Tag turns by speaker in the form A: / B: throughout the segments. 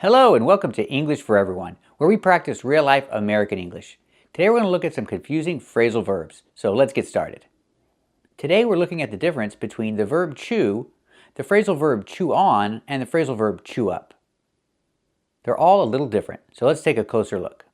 A: Hello and welcome to English for Everyone, where we practice real-life American English. Today we're going to look at some confusing phrasal verbs, so let's get started. Today we're looking at the difference between the verb chew, the phrasal verb chew on, and the phrasal verb chew up. They're all a little different, so let's take a closer look.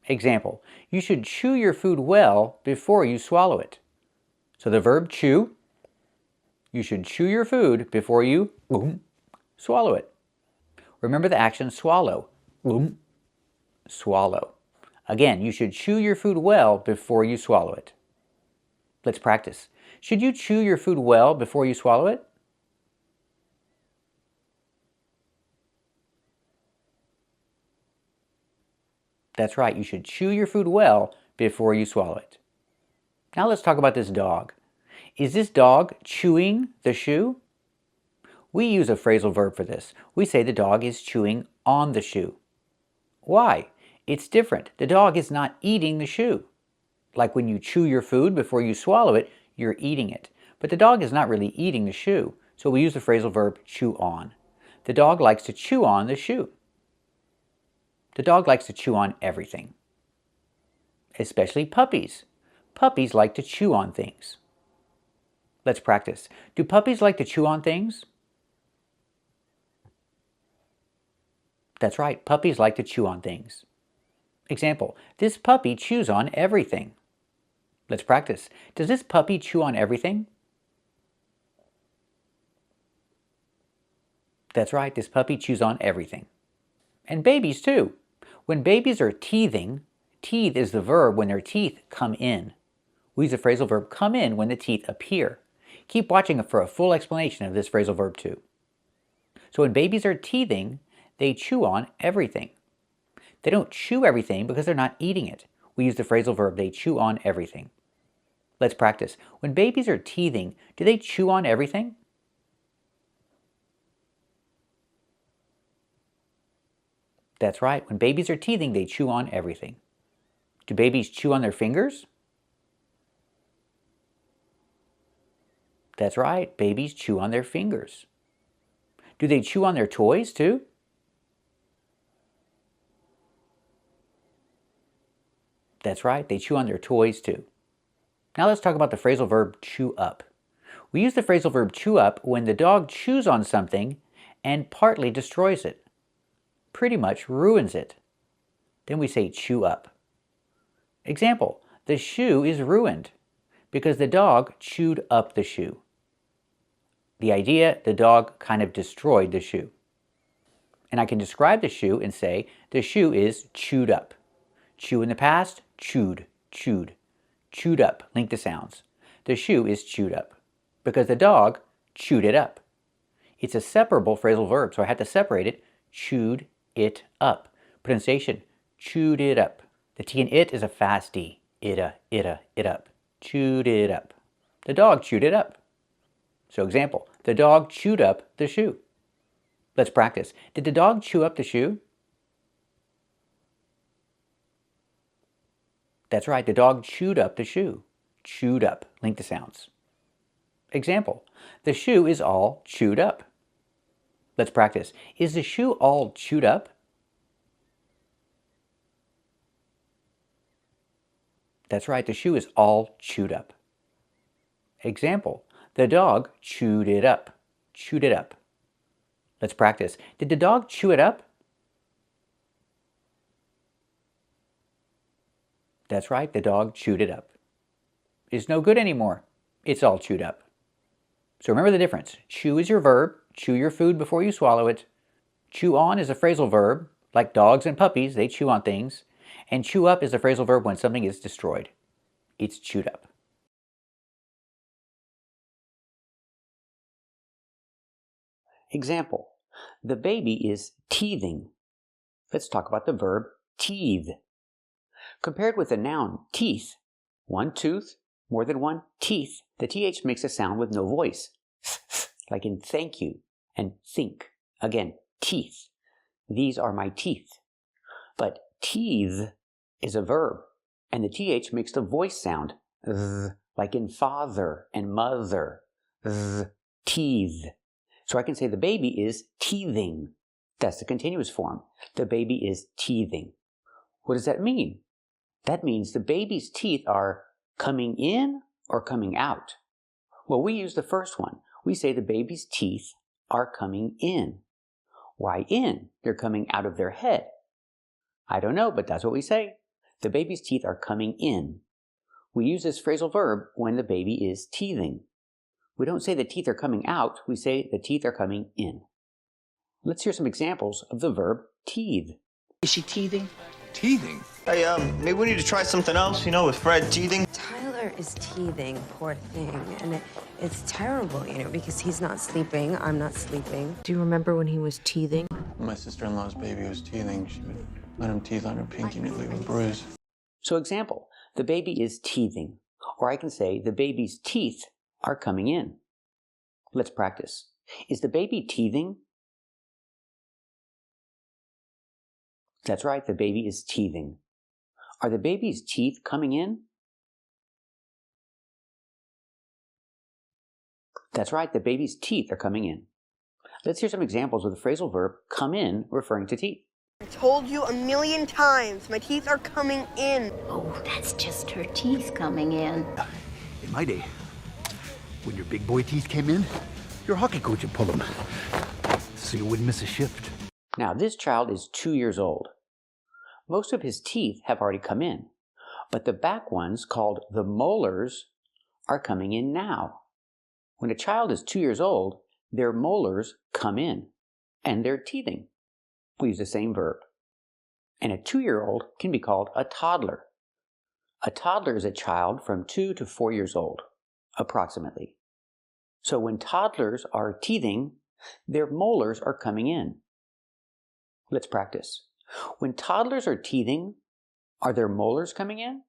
A: Example, you should chew your food well before you swallow it. So the verb chew, you should chew your food before you swallow it. Remember the action swallow. Swallow. Again, you should chew your food well before you swallow it. Let's practice. Should you chew your food well before you swallow it? That's right, you should chew your food well before you swallow it. Now let's talk about this dog. Is this dog chewing the shoe? We use a phrasal verb for this. We say the dog is chewing on the shoe. Why? It's different. The dog is not eating the shoe. Like when you chew your food before you swallow it, you're eating it. But the dog is not really eating the shoe, so we use the phrasal verb chew on. The dog likes to chew on the shoe. The dog likes to chew on everything, especially puppies. Puppies like to chew on things. Let's practice. Do puppies like to chew on things? That's right, puppies like to chew on things. Example, this puppy chews on everything. Let's practice. Does this puppy chew on everything? That's right, this puppy chews on everything. And babies too. When babies are teething, teeth is the verb when their teeth come in. We use the phrasal verb come in when the teeth appear. Keep watching for a full explanation of this phrasal verb too. So when babies are teething, they chew on everything. They don't chew everything because they're not eating it. We use the phrasal verb they chew on everything. Let's practice. When babies are teething, do they chew on everything? That's right. When babies are teething, they chew on everything. Do babies chew on their fingers? That's right. Babies chew on their fingers. Do they chew on their toys too? That's right, they chew on their toys too. Now let's talk about the phrasal verb chew up. We use the phrasal verb chew up when the dog chews on something and partly destroys it, pretty much ruins it. Then we say chew up. Example, the shoe is ruined because the dog chewed up the shoe. The idea, the dog kind of destroyed the shoe. And I can describe the shoe and say the shoe is chewed up. Chew in the past, chewed, chewed. Chewed up, link the sounds. The shoe is chewed up because the dog chewed it up. It's a separable phrasal verb, so I had to separate it. Chewed it up. Pronunciation, chewed it up. The T in it is a fast D. It up. Chewed it up. The dog chewed it up. So example, the dog chewed up the shoe. Let's practice. Did the dog chew up the shoe? That's right, the dog chewed up the shoe. Chewed up, link the sounds. Example, the shoe is all chewed up. Let's practice. Is the shoe all chewed up? That's right, the shoe is all chewed up. Example, the dog chewed it up. Chewed it up. Let's practice. Did the dog chew it up? That's right, the dog chewed it up. It's no good anymore. It's all chewed up. So remember the difference. Chew is your verb. Chew your food before you swallow it. Chew on is a phrasal verb. Like dogs and puppies, they chew on things. And chew up is a phrasal verb when something is destroyed. It's chewed up. Example, the baby is teething. Let's talk about the verb teethe. Compared with the noun teeth, one tooth, more than one teeth, the TH makes a sound with no voice, like in thank you and think. Again, teeth. These are my teeth. But teethe is a verb, and the TH makes the voice sound, like in father and mother. Teethe. So I can say the baby is teething. That's the continuous form. The baby is teething. What does that mean? That means the baby's teeth are coming in or coming out. Well, we use the first one. We say the baby's teeth are coming in. Why in? They're coming out of their head. I don't know, but that's what we say. The baby's teeth are coming in. We use this phrasal verb when the baby is teething. We don't say the teeth are coming out, we say the teeth are coming in. Let's hear some examples of the verb teethe.
B: Is she teething?
C: Teething?
D: Hey, maybe we need to try something else, with Fred teething.
E: Tyler is teething, poor thing, and it's terrible, because he's not sleeping, I'm not sleeping. Do you remember when he was teething?
F: When my sister-in-law's baby was teething, she would let him teeth on her pinky and it'd leave a bruise.
A: So example, the baby is teething, or I can say the baby's teeth are coming in. Let's practice. Is the baby teething? That's right, the baby is teething. Are the baby's teeth coming in? That's right, the baby's teeth are coming in. Let's hear some examples of the phrasal verb come in referring to teeth.
G: I told you 1,000,000 times, my teeth are coming in.
H: Oh, that's just her teeth coming in.
B: In my day, when your big boy teeth came in, your hockey coach would pull them, so you wouldn't miss a shift.
A: Now, this child is 2 years old. Most of his teeth have already come in, but the back ones, called the molars, are coming in now. When a child is 2 years old, their molars come in, and they're teething. We use the same verb. And a 2-year-old can be called a toddler. A toddler is a child from 2 to 4 years old, approximately. So when toddlers are teething, their molars are coming in. Let's practice. When toddlers are teething, are their molars coming in?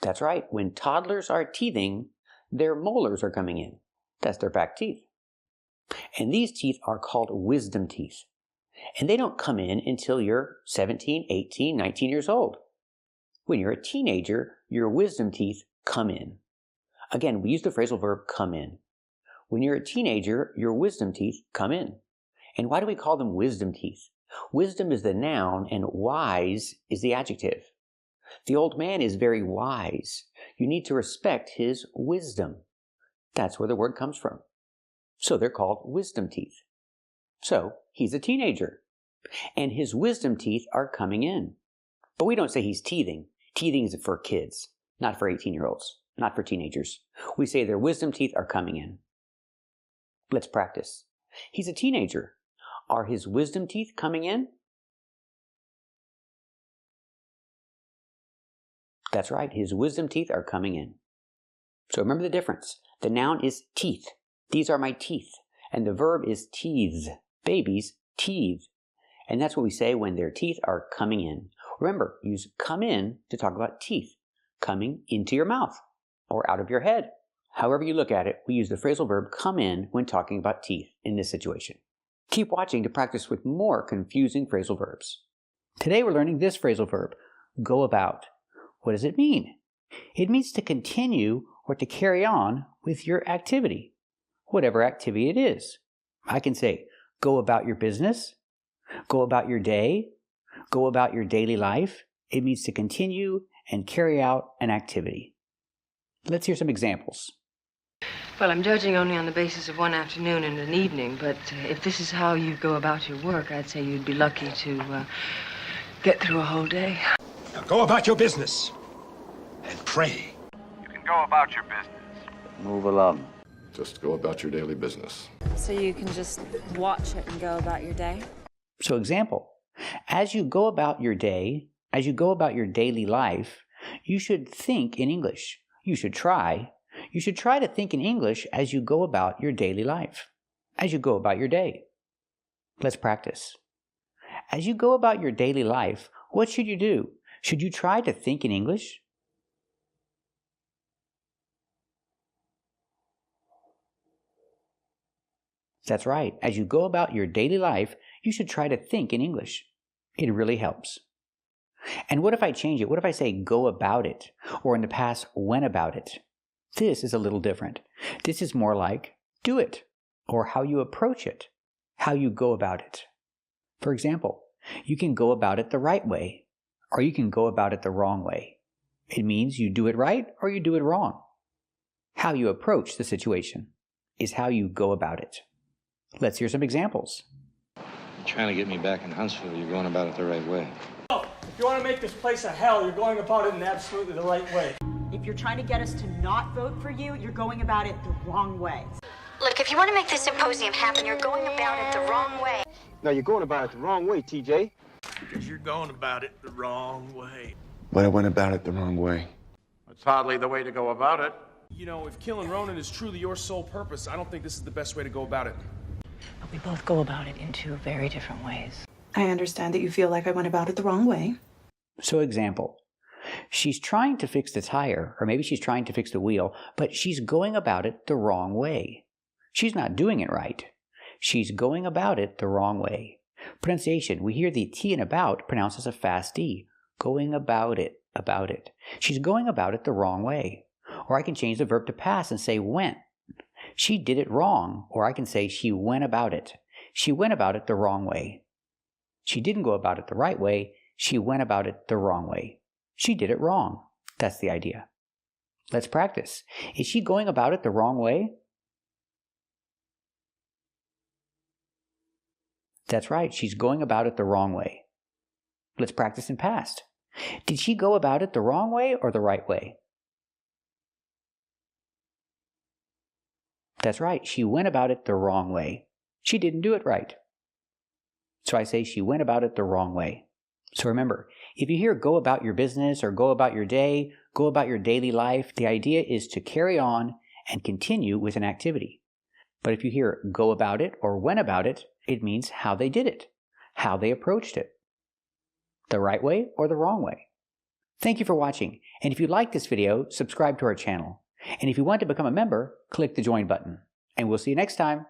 A: That's right. When toddlers are teething, their molars are coming in. That's their back teeth. And these teeth are called wisdom teeth. And they don't come in until you're 17, 18, 19 years old. When you're a teenager, your wisdom teeth come in. Again, we use the phrasal verb come in. When you're a teenager, your wisdom teeth come in. And why do we call them wisdom teeth? Wisdom is the noun and wise is the adjective. The old man is very wise. You need to respect his wisdom. That's where the word comes from. So they're called wisdom teeth. So he's a teenager, and his wisdom teeth are coming in. But we don't say he's teething. Teething is for kids, not for 18-year-olds, not for teenagers. We say their wisdom teeth are coming in. Let's practice. He's a teenager. Are his wisdom teeth coming in? That's right, his wisdom teeth are coming in. So remember the difference. The noun is teeth. These are my teeth. And the verb is teethe. Babies teethe. And that's what we say when their teeth are coming in. Remember, use come in to talk about teeth coming into your mouth or out of your head. However you look at it, we use the phrasal verb come in when talking about teeth in this situation. Keep watching to practice with more confusing phrasal verbs. Today we're learning this phrasal verb, go about. What does it mean? It means to continue or to carry on with your activity, whatever activity it is. I can say, go about your business, go about your day, go about your daily life. It means to continue and carry out an activity. Let's hear some examples.
I: Well, I'm judging only on the basis of one afternoon and an evening, but if this is how you go about your work, I'd say you'd be lucky to get through a whole day.
C: Now go about your business and pray.
J: You can go about your business.
F: Move along.
K: Just go about your daily business.
E: So you can just watch it and go about your day?
A: So example, as you go about your day, as you go about your daily life, you should think in English. You should try to think in English as you go about your daily life, as you go about your day. Let's practice. As you go about your daily life, what should you do? Should you try to think in English? That's right. As you go about your daily life, you should try to think in English. It really helps. And what if I change it? What if I say go about it? Or in the past, went about it? This is a little different. This is more like do it, or how you approach it, how you go about it. For example, you can go about it the right way, or you can go about it the wrong way. It means you do it right or you do it wrong. How you approach the situation is how you go about it. Let's hear some examples.
L: You're trying to get me back in Huntsville. You're going about it the right way.
M: If you want to make this place a hell, you're going about it in absolutely the right way.
N: If you're trying to get us to not vote for you, you're going about it the wrong way.
H: Look, if you want to make this symposium happen, you're going about it the wrong way.
O: No, you're going about it the wrong way, TJ.
M: Because you're going about it the wrong way.
F: But I went about it the wrong way.
J: It's hardly the way to go about it.
P: You know, if killing Ronan is truly your sole purpose, I don't think this is the best way to go about it.
Q: But we both go about it in two very different ways.
R: I understand that you feel like I went about it the wrong way.
A: So example, she's trying to fix the tire, or maybe she's trying to fix the wheel, but she's going about it the wrong way. She's not doing it right. She's going about it the wrong way. Pronunciation, we hear the T in about pronounced as a fast D. Going about it, about it. She's going about it the wrong way. Or I can change the verb to past and say went. She did it wrong, or I can say she went about it. She went about it the wrong way. She didn't go about it the right way. She went about it the wrong way. She did it wrong. That's the idea. Let's practice. Is she going about it the wrong way? That's right. She's going about it the wrong way. Let's practice in past. Did she go about it the wrong way or the right way? That's right. She went about it the wrong way. She didn't do it right. So I say she went about it the wrong way. So remember, if you hear go about your business or go about your day, go about your daily life, the idea is to carry on and continue with an activity. But if you hear go about it or went about it, it means how they did it, how they approached it. The right way or the wrong way. Thank you for watching. And if you like this video, subscribe to our channel. And if you want to become a member, click the join button. And we'll see you next time.